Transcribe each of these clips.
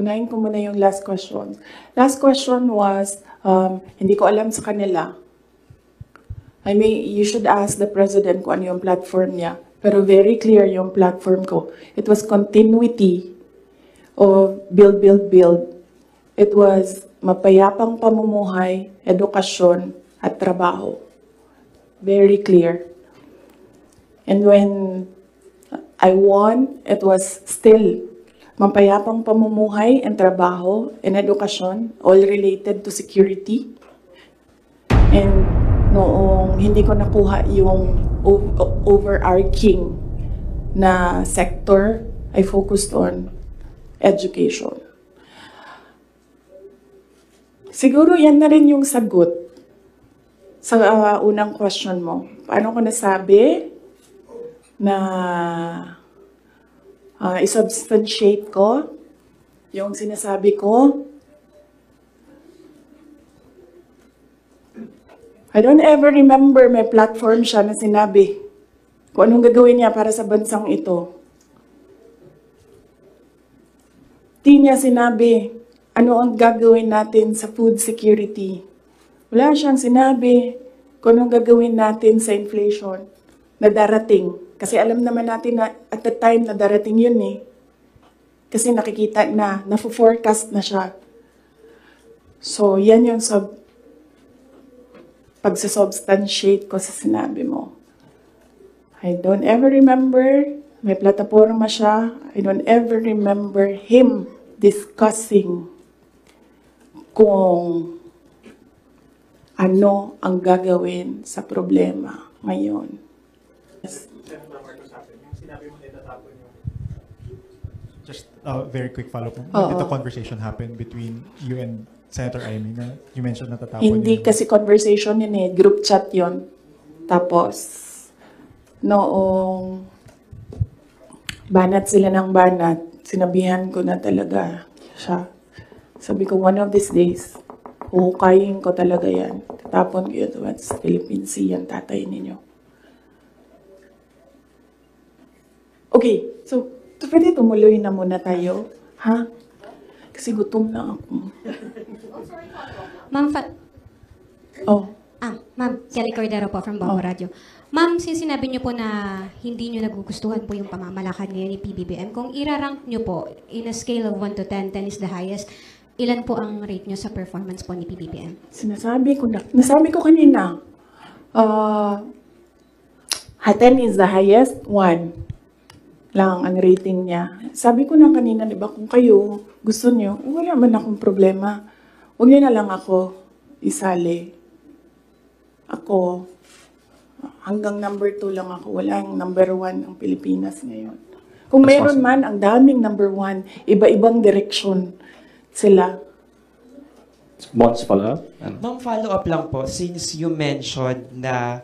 Unahin ko muna yung last question. Last question was, hindi ko alam sa kanila. You should ask the President kung ano yung platform niya. Pero very clear yung platform ko. It was continuity of build, build, build. It was mapayapang pamumuhay, edukasyon, at trabaho. Very clear. And when I won, it was still mapayapang pamumuhay and trabaho and edukasyon, all related to security. And noong hindi ko nakuha yung overarching na sector, I focused on education. Siguro yan na rin yung sagot sa unang question mo. Paano ko nasabi na isubstantiate ko yung sinasabi ko? I don't ever remember may platform siya na sinabi kung anong gagawin niya para sa bansang ito. Di niya sinabi ano ang gagawin natin sa food security. Wala siyang sinabi kung anong gagawin natin sa inflation na darating. Kasi alam naman natin na at the time na darating yun eh. Kasi nakikita na, na-forecast na siya. So, yan yung pagsasubstantiate ko sa sinabi mo. I don't ever remember, may plataforma siya, I don't ever remember him discussing kung ano ang gagawin sa problema ngayon. Just a very quick follow-up. When did the conversation happen between you and Senator Amy na you mentioned natatapon? Hindi kasi conversation yun eh, group chat yun. Tapos, noong banat sila ng banat, sinabihan ko na talaga siya. Sabi ko, one of these days, huhukayin ko talaga yan. Tatapon ko yun sa Philippine Sea, yan tatay ninyo. Okay, so, pwede tumuloy na muna tayo, ha? Kasi gutom na ako. Ma'am, Ma'am, Kelly Cordero po from Bago Radio. Ma'am, sinabi niyo po na hindi niyo nagugustuhan po yung pamamalakad ngayon ni PBBM. Kung irarank niyo po, in a scale of 1 to 10, 10 is the highest, ilan po ang rate niyo sa performance po ni PBBM? Nasabi ko kanina, 10 is the highest, 1 lang ang rating niya. Sabi ko na kanina, di ba, kung kayo gusto niyo, wala man akong problema. Huwag niyo na lang ako isali. Ako, hanggang number 2 lang ako. Wala yung number 1 ang Pilipinas ngayon. Kung meron man, ang daming number 1, iba-ibang direksyon sila. What's follow-up? Ma'am, follow-up lang po. Since you mentioned na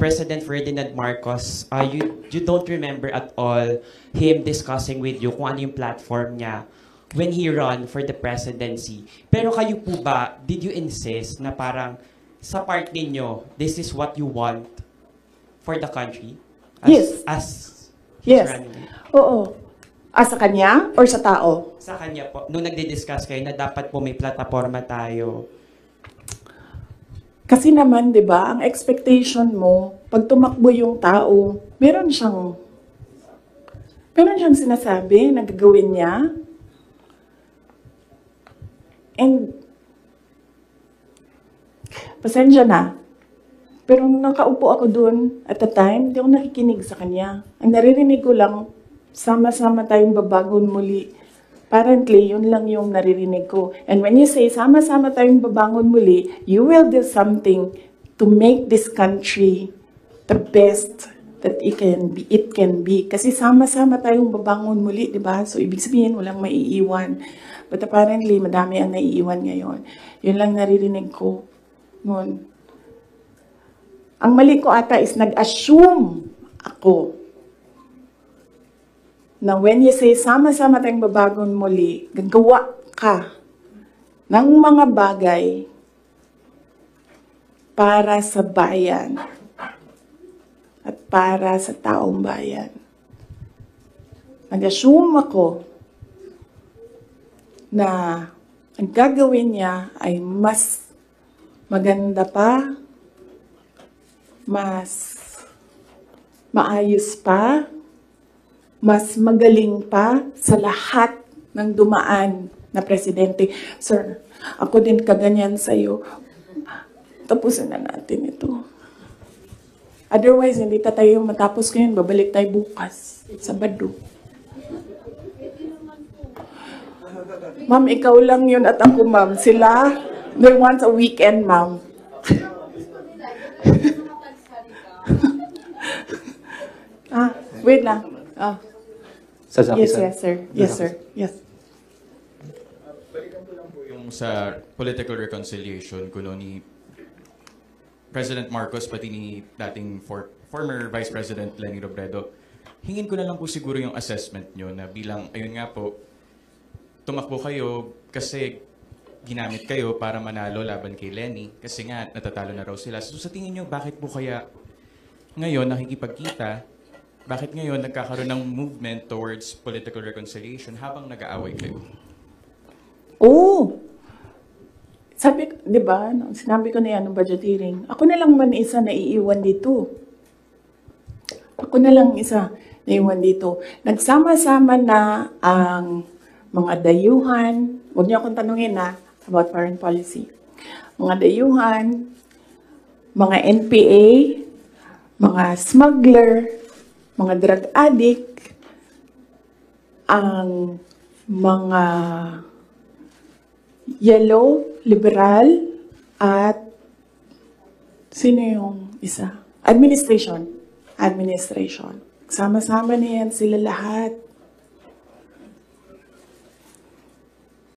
President Ferdinand Marcos, you don't remember at all him discussing with you kung ano yung platform niya when he run for the presidency. Pero kayo po ba, did you insist na parang sa part ninyo, this is what you want for the country? Yes. Yes. Oo. Sa kanya or sa tao? Sa kanya po. Nung nagdi-discuss kayo na dapat po may plataforma tayo. Kasi naman, di ba, ang expectation mo, pag tumakbo yung tao, meron siyang sinasabi na gagawin niya. And, pasensya na. Pero nung nakaupo ako doon at the time, hindi ako nakikinig sa kanya. Ang naririnig ko lang, sama-sama tayong babangon muli. Apparently, yun lang yung naririnig ko. And when you say, sama-sama tayong babangon muli, you will do something to make this country the best that it can be. Kasi sama-sama tayong babangon muli, di ba? So, ibig sabihin, walang maiiwan. But apparently, madami ang naiiwan ngayon. Yun lang naririnig ko noon. Ang mali ko ata is nag-assume ako na when you say, sama-sama tayong babangon muli, gagawa ka ng mga bagay para sa bayan at para sa taong bayan. Nag-assume ako na ang gagawin niya ay mas maganda pa, mas maayos pa, mas magaling pa sa lahat ng dumaan na presidente. Sir, ako din kaganyan sa'yo. Tapusin na natin ito. Otherwise, hindi tayo matapos ngayon. Babalik tayo bukas, Sabado. Ma'am, ikaw lang yun at ako, ma'am. Sila, they want a weekend, ma'am. Wait lang. Yes, yes, sir. Yes, sir. Yes. Balikan ko lang po yung sa political reconciliation kuno ni President Marcos pati ni dating former Vice President Leni Robredo. Hingin ko na lang po siguro yung assessment nyo na bilang, ayun nga po, tumakbo kayo kasi ginamit kayo para manalo laban kay Leni kasi nga natatalo na raw sila. So sa tingin nyo, bakit po kaya ngayon nakikipagkita? Bakit ngayon nagkakaroon ng movement towards political reconciliation habang nag-aaway kayo? Oh! Sabi, di ba, sinabi ko na yan ng budget hearing, ako na lang man isa na iiwan dito. Ako na lang isa na iiwan dito. Nagsama-sama na ang mga dayuhan, huwag niyo akong tanungin about foreign policy. Mga dayuhan, mga NPA, mga smuggler, mga drug addict, ang mga yellow, liberal, at sino yung isa? Administration. Sama-sama na yan sila lahat.